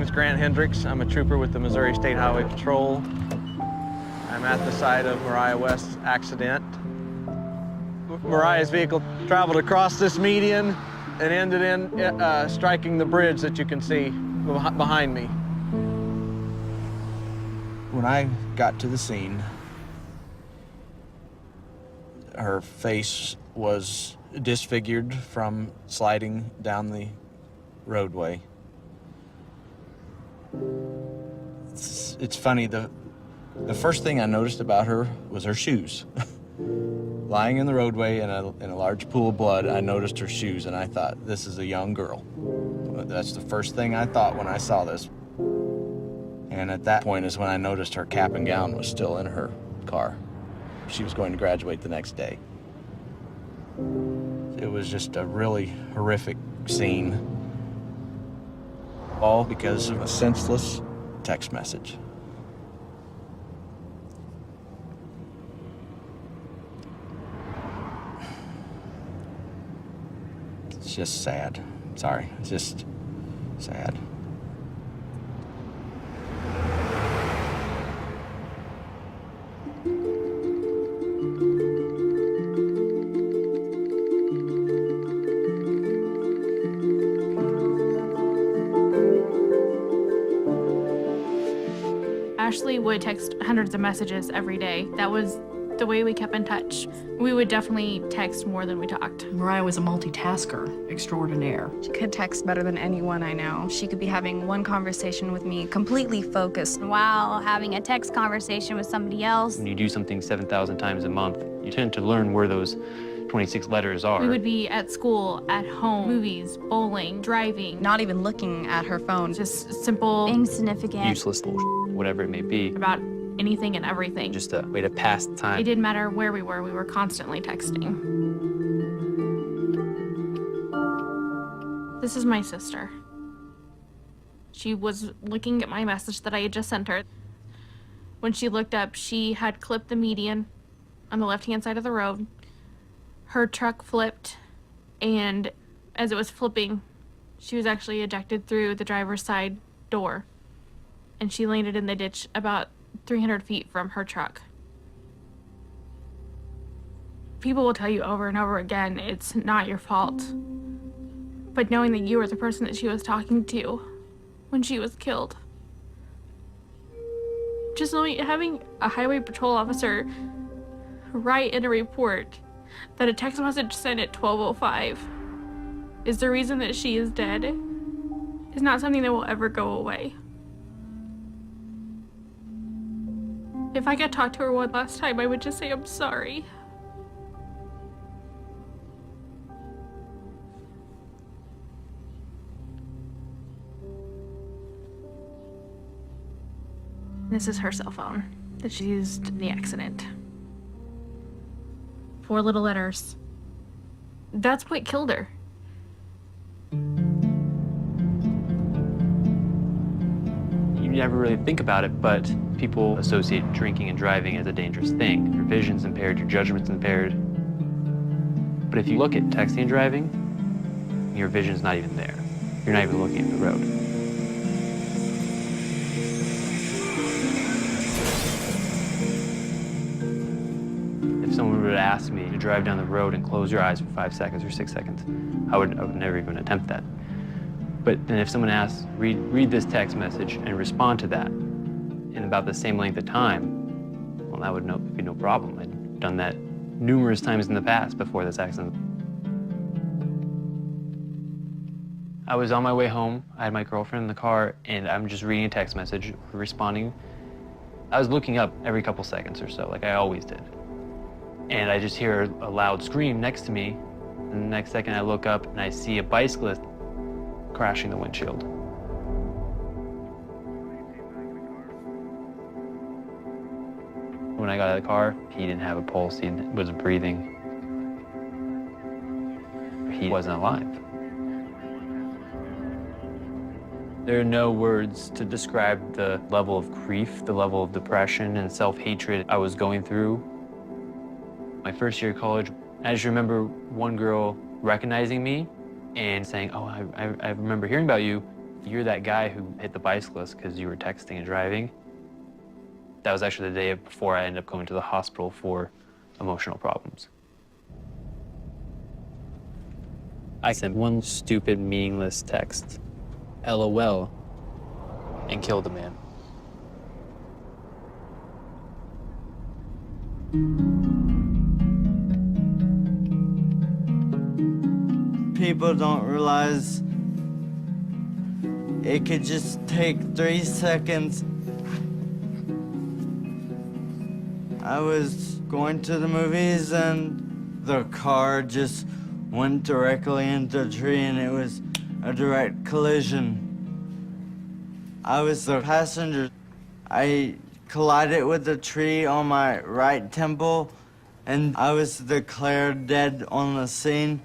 name's Grant Hendricks. I'm a trooper with the Missouri State Highway Patrol. I'm at the site of Mariah West's accident. Mariah's vehicle traveled across this median and ended in striking the bridge that you can see behind me. When I got to the scene, her face was disfigured from sliding down the roadway. It's funny, the first thing I noticed about her was her shoes. Lying in the roadway in a large pool of blood, I noticed her shoes, and I thought, this is a young girl. That's the first thing I thought when I saw this. And at that point is when I noticed her cap and gown was still in her car. She was going to graduate the next day. It was just a really horrific scene, all because of a senseless text message. It's just sad. Sorry, it's just sad. Ashley would text hundreds of messages every day. That was the way we kept in touch. We would definitely text more than we talked. Mariah was a multitasker extraordinaire. She could text better than anyone I know. She could be having one conversation with me, completely focused, while having a text conversation with somebody else. When you do something 7,000 times a month, you tend to learn where those 26 letters are. We would be at school, at home, movies, bowling, driving. not even looking at her phone. Just simple, Insignificant. Useless bullshit, whatever it may be. about anything and everything. Just a way to pass the time. It didn't matter where we were constantly texting. This is my sister. She was looking at my message that I had just sent her. When she looked up, she had clipped the median on the left-hand side of the road. Her truck flipped, and as it was flipping, she was actually ejected through the driver's side door, and she landed in the ditch about 300 feet from her truck. People will tell you over and over again, it's not your fault. But knowing that you were the person that she was talking to when she was killed. Just knowing, having a highway patrol officer write in a report that a text message sent at 12:05 is the reason that she is dead is not something that will ever go away. If I could talk to her one last time, I would just say, I'm sorry. This is her cell phone that she used in the accident. 4 little letters. That's what killed her. You never really think about it, but people associate drinking and driving as a dangerous thing. Your vision's impaired, your judgment's impaired. But if you look at texting and driving, your vision's not even there. You're not even looking at the road. If someone would ask me to drive down the road and close your eyes for 5 seconds or 6 seconds, I would never even attempt that. But then if someone asks, read this text message and respond to that in about the same length of time, well, that would be no problem. I'd done that numerous times in the past before this accident. I was on my way home. I had my girlfriend in the car, and I'm just reading a text message, responding. I was looking up every couple seconds or so, like I always did. And I just hear a loud scream next to me, and the next second I look up and I see a bicyclist crashing the windshield. When I got out of the car, he didn't have a pulse, he wasn't breathing. He wasn't alive. There are no words to describe the level of grief, the level of depression and self-hatred I was going through. My first year of college, I just remember one girl recognizing me and saying, oh, I remember hearing about you. You're that guy who hit the bicyclist because you were texting and driving. That was actually the day before I ended up going to the hospital for emotional problems. I sent one stupid, meaningless text, LOL, and killed the man. People don't realize it could just take 3 seconds. I was going to the movies and the car just went directly into a tree and it was a direct collision. I was the passenger. I collided with the tree on my right temple and I was declared dead on the scene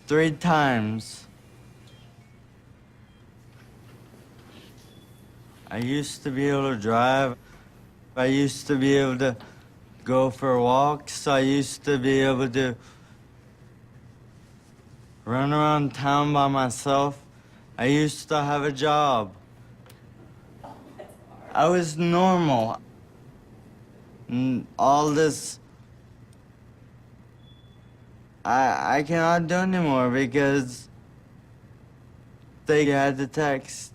3 times. I used to be able to drive. I used to be able to go for walks. I used to be able to run around town by myself. I used to have a job. I was normal. And all this, I cannot do anymore because they had the text.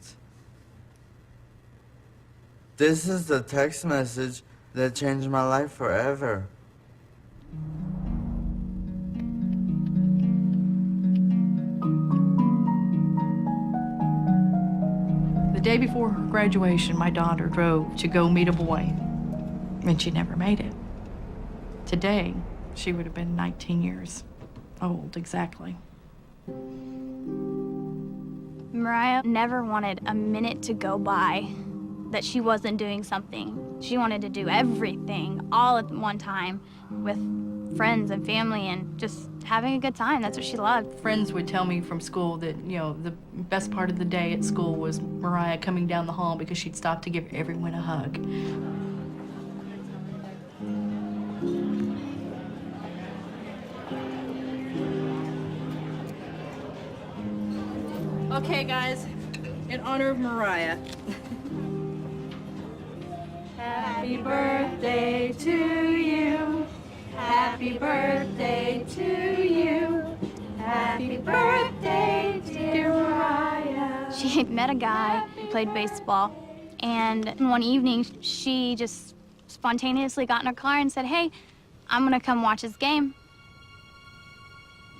This is the text message that changed my life forever. The day before her graduation, my daughter drove to go meet a boy, and she never made it. Today, she would have been 19 years old, exactly. Mariah never wanted a minute to go by that she wasn't doing something. She wanted to do everything all at one time with friends and family and just having a good time. That's what she loved. Friends would tell me from school that, you know, the best part of the day at school was Mariah coming down the hall because she'd stop to give everyone a hug. Okay, guys, in honor of Mariah. Happy birthday to you. Happy birthday to you. Happy birthday, dear Mariah. She had met a guy who played baseball, and one evening she just spontaneously got in her car and said, "Hey, I'm gonna come watch his game."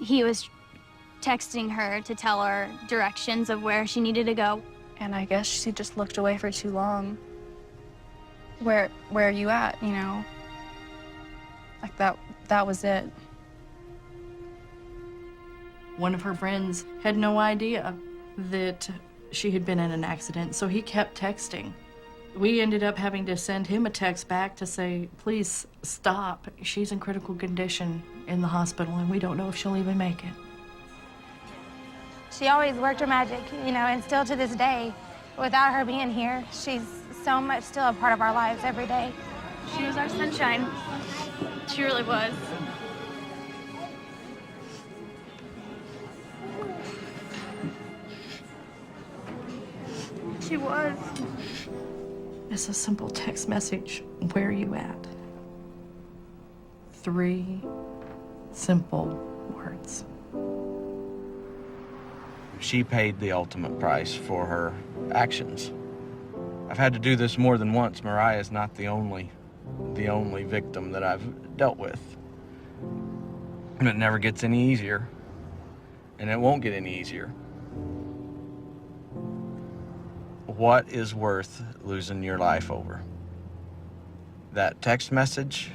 He was texting her to tell her directions of where she needed to go. And I guess she just looked away for too long. Where are you at, you know? Like that was it. One of her friends had no idea that she had been in an accident, so he kept texting. We ended up having to send him a text back to say, please stop. She's in critical condition in the hospital, and we don't know if she'll even make it. She always worked her magic, you know, and still to this day, without her being here, she's so much still a part of our lives every day. She was our sunshine. She really was. She was. It's a simple text message. Where are you at? 3 simple words. She paid the ultimate price for her actions. I've had to do this more than once. Mariah is not the only victim that I've dealt with. And it never gets any easier. And it won't get any easier. What is worth losing your life over? That text message?